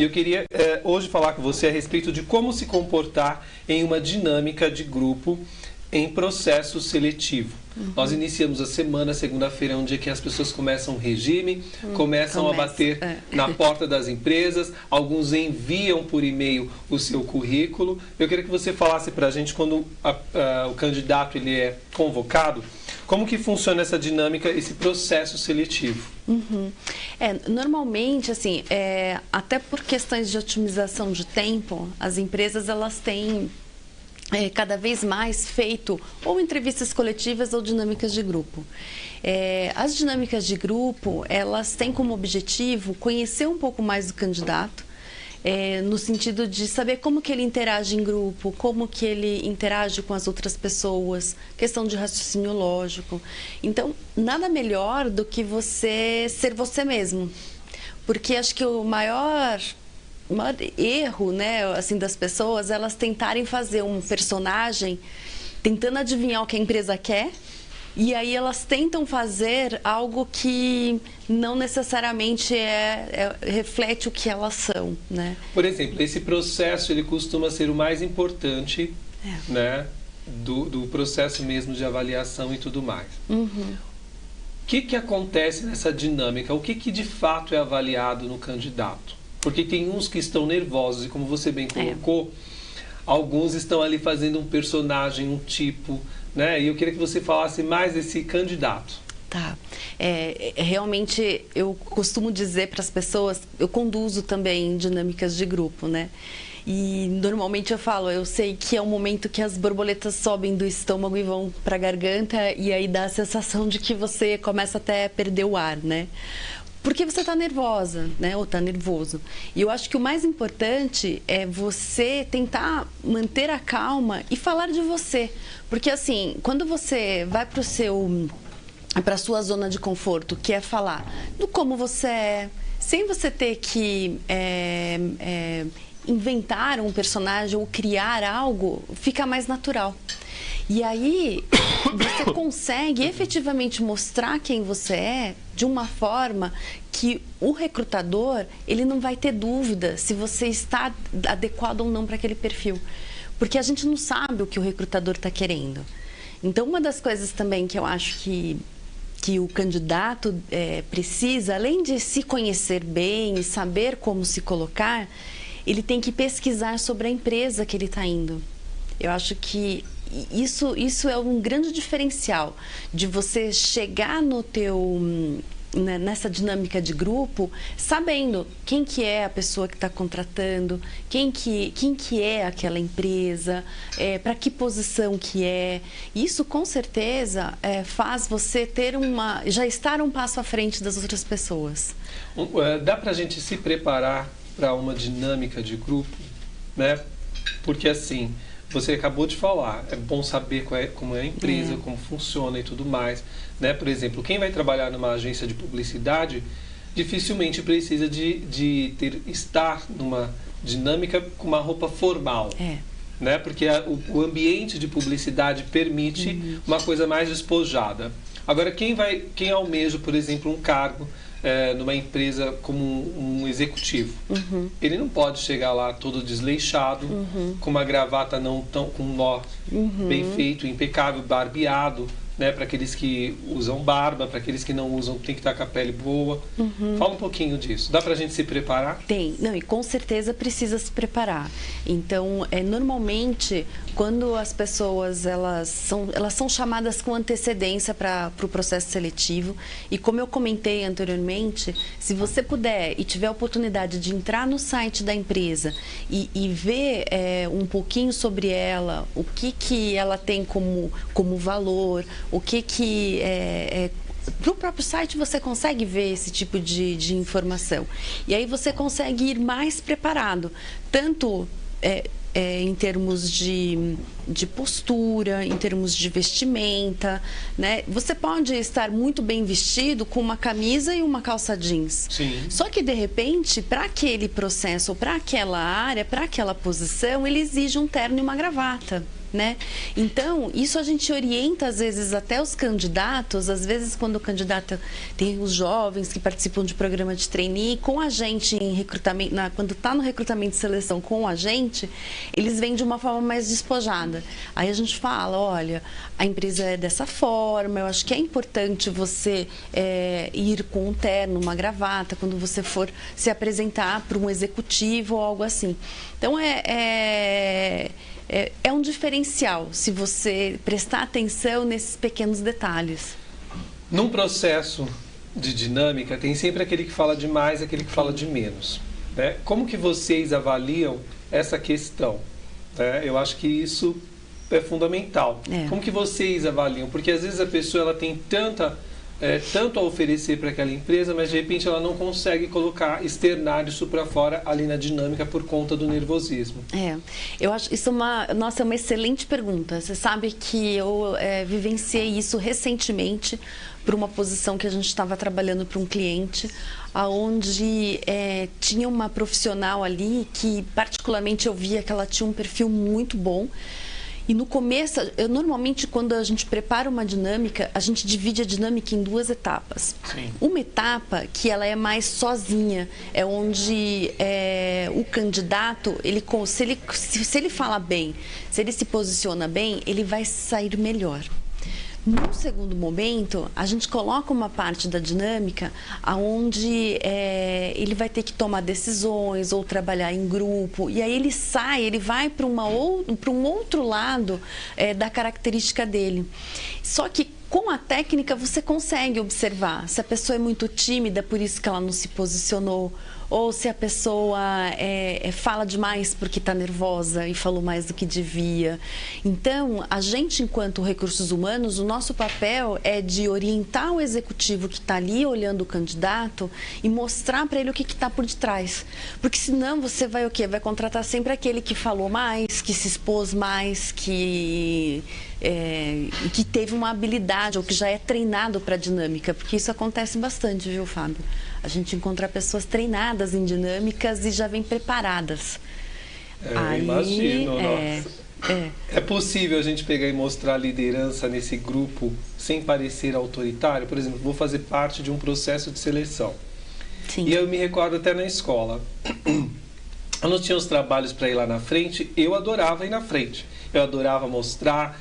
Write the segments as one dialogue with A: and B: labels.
A: E eu queria hoje falar com você a respeito de como se comportar em uma dinâmica de grupo em processo seletivo. Nós iniciamos a semana, segunda-feira é um dia que as pessoas começam o regime, começam a bater na porta das empresas, alguns enviam por e-mail o seu currículo. Eu queria que você falasse para a gente, quando o candidato ele é convocado, como que funciona essa dinâmica, esse processo seletivo?
B: Normalmente, assim, até por questões de otimização de tempo, as empresas elas têm cada vez mais feito ou entrevistas coletivas ou dinâmicas de grupo. As dinâmicas de grupo, elas têm como objetivo conhecer um pouco mais do candidato, no sentido de saber como que ele interage em grupo, como que ele interage com as outras pessoas, questão de raciocínio lógico. Então, nada melhor do que você ser você mesmo. Porque acho que o maior erro, né, assim, das pessoas, elas tentarem fazer um personagem tentando adivinhar o que a empresa quer, e aí elas tentam fazer algo que não necessariamente reflete o que elas são, né? Por
A: exemplo, esse processo ele costuma ser o mais importante, né, do processo mesmo de avaliação e tudo mais. O que acontece nessa dinâmica? O que de fato é avaliado no candidato? Porque tem uns que estão nervosos e, como você bem colocou, alguns estão ali fazendo um personagem, um tipo, né? E eu queria que você falasse mais desse candidato.
B: Tá. Realmente, eu costumo dizer para as pessoas, eu conduzo também dinâmicas de grupo, né? E normalmente eu falo, eu sei que é um momento que as borboletas sobem do estômago e vão para a garganta, e aí dá a sensação de que você começa até a perder o ar, né? Porque você está nervosa, né? Ou está nervoso. E eu acho que o mais importante é você tentar manter a calma e falar de você. Porque, assim, quando você vai para a sua zona de conforto, que é falar do como você é, sem você ter que inventar um personagem ou criar algo, fica mais natural. E aí, você consegue efetivamente mostrar quem você é de uma forma que o recrutador, ele não vai ter dúvida se você está adequado ou não para aquele perfil. Porque a gente não sabe o que o recrutador está querendo. Então, uma das coisas também que eu acho que o candidato precisa, além de se conhecer bem e saber como se colocar, ele tem que pesquisar sobre a empresa que ele está indo. Eu acho que isso é um grande diferencial de você chegar nessa dinâmica de grupo, sabendo quem que é a pessoa que está contratando, quem que é aquela empresa, para que posição que é. Isso, com certeza, faz você já estar um passo à frente das outras pessoas.
A: Dá para a gente se preparar para uma dinâmica de grupo, né? Porque, assim, você acabou de falar, é bom saber como é a empresa, como funciona e tudo mais, né? Por exemplo, quem vai trabalhar numa agência de publicidade dificilmente precisa de estar numa dinâmica com uma roupa formal, né? Porque o ambiente de publicidade permite uma coisa mais despojada. Agora, quem almeja, por exemplo, um cargo numa empresa como um executivo, ele não pode chegar lá todo desleixado, com uma gravata com um nó bem feito, impecável, barbeado, né? Para aqueles que usam barba, para aqueles que não usam, tem que estar com a pele boa. Fala um pouquinho disso. Dá para a gente se preparar?
B: Tem. Não, e com certeza precisa se preparar. Então, normalmente, quando as pessoas elas são chamadas com antecedência para o processo seletivo, e como eu comentei anteriormente, se você puder e tiver a oportunidade de entrar no site da empresa e ver um pouquinho sobre ela, o que ela tem como valor, o que no próprio site você consegue ver esse tipo de informação. E aí você consegue ir mais preparado, tanto em termos de postura, em termos de vestimenta, né? Você pode estar muito bem vestido com uma camisa e uma calça jeans.
A: Sim.
B: Só que, de repente, para aquele processo, para aquela área, para aquela posição, ele exige um terno e uma gravata. né? Então, isso a gente orienta, às vezes, até os candidatos. Às vezes, quando o candidato tem os jovens que participam de programa de trainee, com a gente em recrutamento, quando está no recrutamento e seleção com a gente, eles vêm de uma forma mais despojada. Aí a gente fala, olha, a empresa é dessa forma, eu acho que é importante você ir com um terno, uma gravata, quando você for se apresentar para um executivo ou algo assim. Então, é um diferencial se você prestar atenção nesses pequenos detalhes.
A: Num processo de dinâmica, tem sempre aquele que fala de mais e aquele que fala de menos, né? Como que vocês avaliam essa questão? Eu acho que isso é fundamental. Como que vocês avaliam? Porque às vezes a pessoa ela tem tanto a oferecer para aquela empresa, mas de repente ela não consegue externar isso para fora ali na dinâmica por conta do nervosismo.
B: Eu acho isso uma excelente pergunta. Você sabe que eu vivenciei isso recentemente por uma posição que a gente estava trabalhando para um cliente, onde tinha uma profissional ali que particularmente eu via que ela tinha um perfil muito bom. E no começo, normalmente quando a gente prepara uma dinâmica, a gente divide a dinâmica em 2 etapas.
A: Sim.
B: Uma etapa que ela é mais sozinha, é onde o candidato, se ele fala bem, se ele se posiciona bem, ele vai sair melhor. No segundo momento, a gente coloca uma parte da dinâmica onde ele vai ter que tomar decisões ou trabalhar em grupo. E aí ele vai para um outro lado da característica dele. Só que com a técnica você consegue observar se a pessoa é muito tímida, por isso que ela não se posicionou, ou se a pessoa fala demais porque está nervosa e falou mais do que devia. Então, a gente, enquanto recursos humanos, o nosso papel é de orientar o executivo que está ali olhando o candidato e mostrar para ele o que está por detrás. Porque senão você vai o quê? Vai contratar sempre aquele que falou mais, que se expôs mais, que teve uma habilidade ou que já é treinado para a dinâmica, porque isso acontece bastante, viu, Fábio? A gente encontra pessoas treinadas em dinâmicas e já vêm preparadas.
A: Imagino, nossa. É possível a gente pegar e mostrar liderança nesse grupo sem parecer autoritário? Por exemplo, vou fazer parte de um processo de seleção.
B: Sim.
A: E eu me recordo até na escola. Quando tinha os trabalhos para ir lá na frente, eu adorava ir na frente. Eu adorava mostrar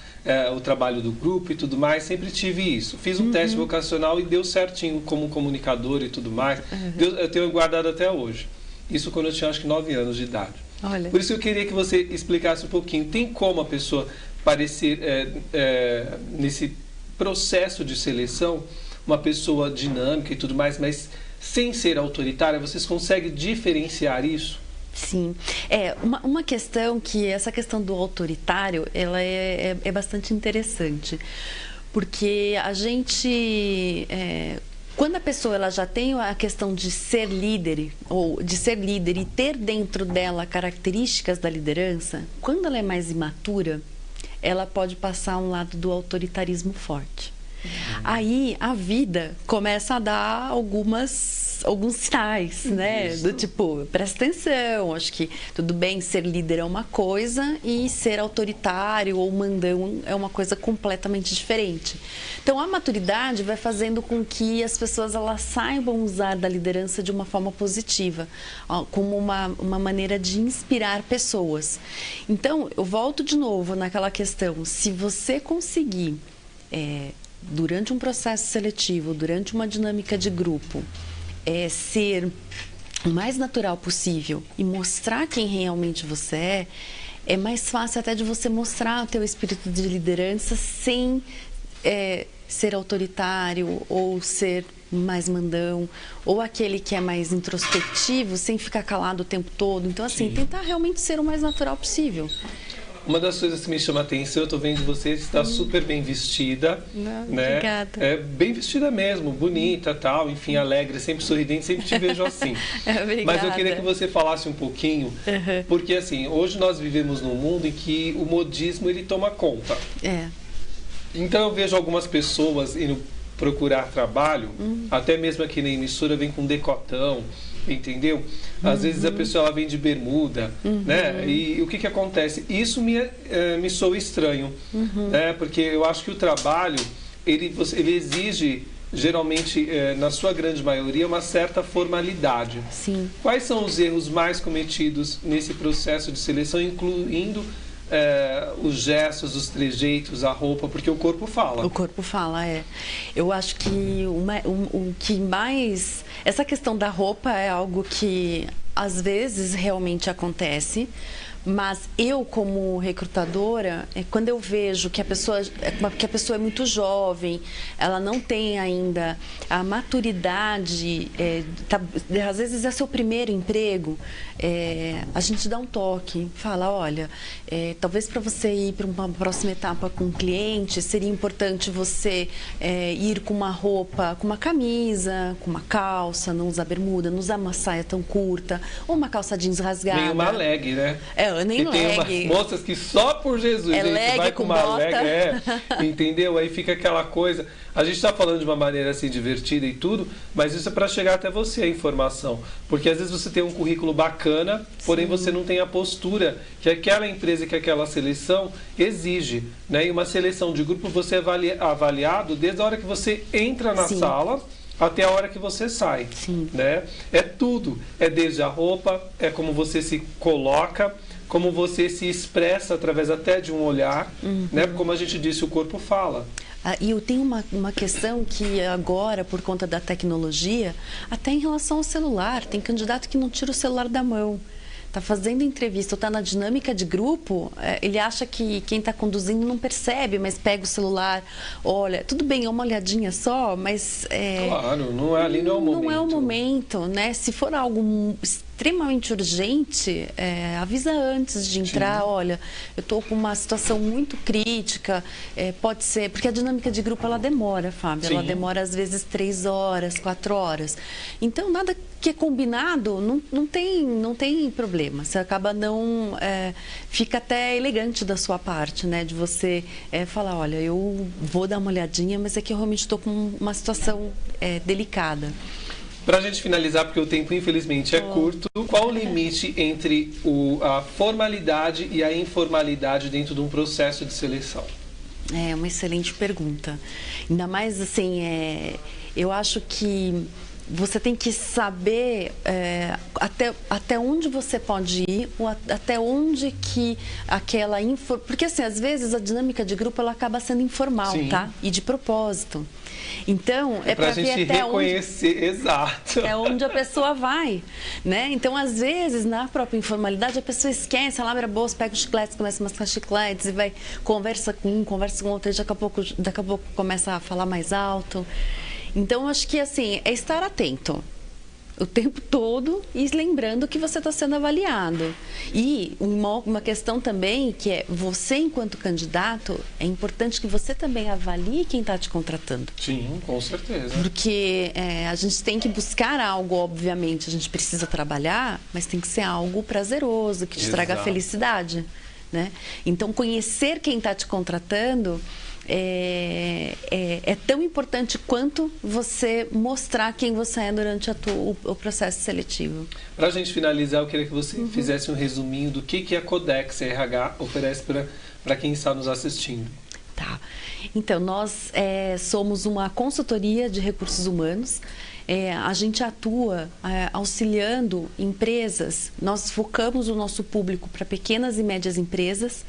A: o trabalho do grupo e tudo mais, sempre tive isso. Fiz um teste vocacional e deu certinho como comunicador e tudo mais. Eu tenho guardado até hoje. Isso quando eu tinha, acho que 9 anos de idade.
B: Olha.
A: Por isso eu queria que você explicasse um pouquinho. Tem como a pessoa parecer, nesse processo de seleção, uma pessoa dinâmica e tudo mais, mas sem ser autoritária? Vocês conseguem diferenciar isso?
B: Sim. Uma questão que essa questão do autoritário, ela é bastante interessante, porque a gente, quando a pessoa ela já tem a questão de ser líder, ou de ser líder e ter dentro dela características da liderança, quando ela é mais imatura, ela pode passar um lado do autoritarismo forte. Aí a vida começa a dar alguns sinais, né?
A: Isso.
B: Do tipo, presta atenção, acho que tudo bem ser líder é uma coisa e ser autoritário ou mandão é uma coisa completamente diferente. Então a maturidade vai fazendo com que as pessoas elas saibam usar da liderança de uma forma positiva, como uma maneira de inspirar pessoas. Então eu volto de novo naquela questão, se você conseguir durante um processo seletivo, durante uma dinâmica de grupo, ser o mais natural possível e mostrar quem realmente você é mais fácil até de você mostrar o teu espírito de liderança sem ser autoritário ou ser mais mandão, ou aquele que é mais introspectivo, sem ficar calado o tempo todo. Então, assim,
A: Sim.
B: tentar realmente ser o mais natural possível.
A: Uma das coisas que me chama a atenção, eu estou vendo você está super bem vestida,
B: Não,
A: né?
B: obrigada.
A: Bem vestida mesmo, bonita, tal, enfim, alegre, sempre sorridente, sempre te vejo assim.
B: Obrigada.
A: Mas eu queria que você falasse um pouquinho, porque assim, hoje nós vivemos num mundo em que o modismo ele toma conta. Então eu vejo algumas pessoas indo procurar trabalho, até mesmo aqui na emissora vem com decotão, entendeu? Às vezes a pessoa ela vem de bermuda, né? E o que acontece? Isso me soa estranho, né? Porque eu acho que o trabalho, ele exige, geralmente, na sua grande maioria, uma certa formalidade.
B: Sim.
A: Quais são os erros mais cometidos nesse processo de seleção, incluindo os gestos, os trejeitos, a roupa, porque o corpo fala.
B: O corpo fala, é. Eu acho que o que mais... Essa questão da roupa é algo que às vezes realmente acontece, mas eu, como recrutadora, quando eu vejo que a pessoa é muito jovem, ela não tem ainda a maturidade, às vezes é seu primeiro emprego, a gente dá um toque, fala, olha, talvez para você ir para uma próxima etapa com um cliente, seria importante você ir com uma roupa, com uma camisa, com uma calça, não usar bermuda, não usar uma saia tão curta, ou uma calça jeans rasgada.
A: Nem uma leg, né?
B: Nem
A: leg. Tem umas moças que só por Jesus, gente, vai com uma leg, entendeu? Aí fica aquela coisa. A gente está falando de uma maneira assim divertida e tudo, mas isso é para chegar até você a informação. Porque às vezes você tem um currículo bacana, porém você não tem a postura que aquela empresa, que aquela seleção exige, né? E uma seleção de grupo você é avaliado desde a hora que você entra na sala até a hora que você sai, né? É tudo, é desde a roupa, é como você se coloca, como você se expressa através até de um olhar, né? Como a gente disse, o corpo fala.
B: E eu tenho uma questão que agora, por conta da tecnologia, até em relação ao celular, tem candidato que não tira o celular da mão. Está fazendo entrevista ou está na dinâmica de grupo, ele acha que quem está conduzindo não percebe, mas pega o celular, olha, tudo bem, é uma olhadinha só, mas...
A: claro, ali não é o momento.
B: Não é o momento, né? Se for algo extremamente urgente, avisa antes de entrar, olha, eu estou com uma situação muito crítica, pode ser, porque a dinâmica de grupo ela demora, Fábio, ela demora às vezes 3 horas, 4 horas. Então, nada que é combinado, não tem problema. Você acaba não... fica até elegante da sua parte, né? De você falar, olha, eu vou dar uma olhadinha, mas é que eu realmente estou com uma situação delicada.
A: Para a gente finalizar, porque o tempo infelizmente é curto, qual o limite entre a formalidade e a informalidade dentro de um processo de seleção?
B: É uma excelente pergunta. Ainda mais assim, eu acho que você tem que saber até onde você pode ir, ou até onde que aquela... Porque, assim, às vezes a dinâmica de grupo ela acaba sendo informal, tá? E de propósito. Então, é para ver até
A: reconhecer, exato.
B: É onde a pessoa vai, né? Então, às vezes, na própria informalidade, a pessoa esquece, ela abre a bolsa, pega os chicletes, começa a mascar chicletes e vai, conversa com um, conversa com outro, e daqui a pouco começa a falar mais alto. Então, acho que, assim, é estar atento o tempo todo e lembrando que você está sendo avaliado. E uma questão também que é, você enquanto candidato, é importante que você também avalie quem está te contratando.
A: Sim, com certeza.
B: Porque a gente tem que buscar algo, obviamente, a gente precisa trabalhar, mas tem que ser algo prazeroso, que te traga felicidade, né? Então, conhecer quem está te contratando... É tão importante quanto você mostrar quem você é durante o processo seletivo.
A: Para a gente finalizar, eu queria que você fizesse um resuminho do que a Codex RH oferece para quem está nos assistindo.
B: Tá. Então, nós somos uma consultoria de recursos humanos. A gente atua auxiliando empresas, nós focamos o nosso público para pequenas e médias empresas,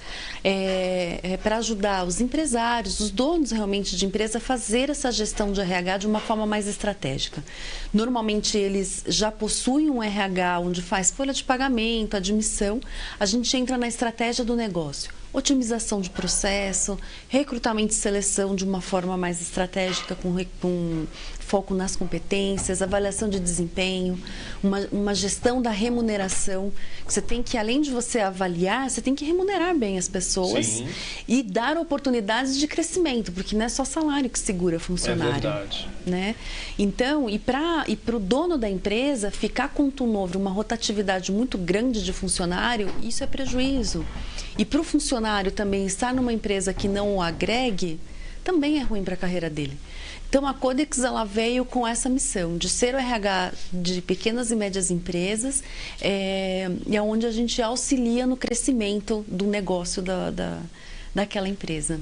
B: para ajudar os empresários, os donos realmente de empresa a fazer essa gestão de RH de uma forma mais estratégica. Normalmente eles já possuem um RH onde faz folha de pagamento, admissão, a gente entra na estratégia do negócio. Otimização de processo, recrutamento e seleção de uma forma mais estratégica, com foco nas competências, avaliação de desempenho, uma gestão da remuneração. Você tem que, além de você avaliar, você tem que remunerar bem as pessoas e dar oportunidades de crescimento, porque não é só salário que segura funcionário.
A: É verdade.
B: Né? Então, e para o dono da empresa ficar com um turnover, uma rotatividade muito grande de funcionário, isso é prejuízo. E para o funcionário também estar numa empresa que não o agregue, também é ruim para a carreira dele. Então, a Codex ela veio com essa missão de ser o RH de pequenas e médias empresas, e é onde a gente auxilia no crescimento do negócio daquela empresa.